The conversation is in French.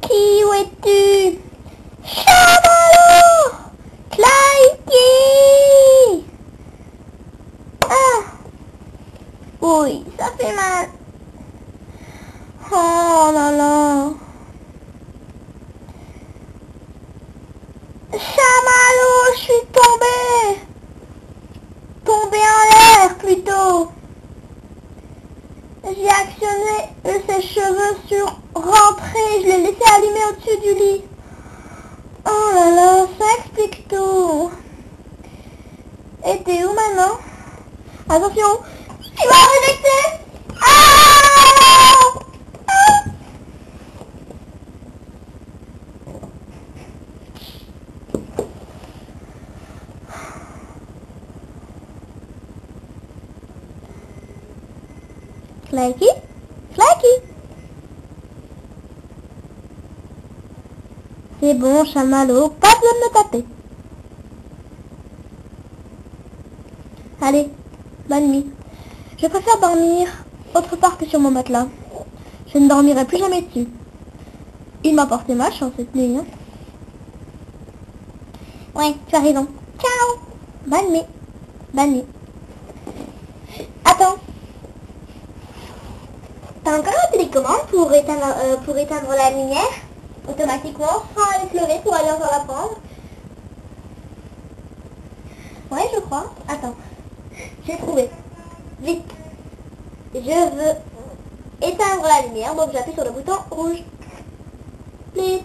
Qui, où es-tu? Chamallow! Clyde! Ah! Oui, ça fait mal. Oh là là. Chamallow, je suis tombée. Tombée en l'air plutôt. J'ai actionné le sèche-cheveux sur rentrer. Je l'ai laissé allumer au-dessus du lit. Oh là là, ça explique tout. Et t'es où maintenant? Attention, il va réjecter. Ah! Ah! Flaky? Flaky? C'est bon, chamallow, pas besoin de me taper. Allez, bonne nuit. Je préfère dormir autre part que sur mon matelas. Je ne dormirai plus jamais dessus. Il m'a porté ma chance cette nuit. Hein. Ouais, tu as raison. Ciao. Bonne nuit. Bonne nuit. Attends. T'as encore la télécommande pour éteindre la lumière automatiquement sans aller te lever pour aller encore la prendre? Ouais, je crois. Attends. J'ai trouvé. Vite. Je veux éteindre la lumière, donc j'appuie sur le bouton rouge. Vite.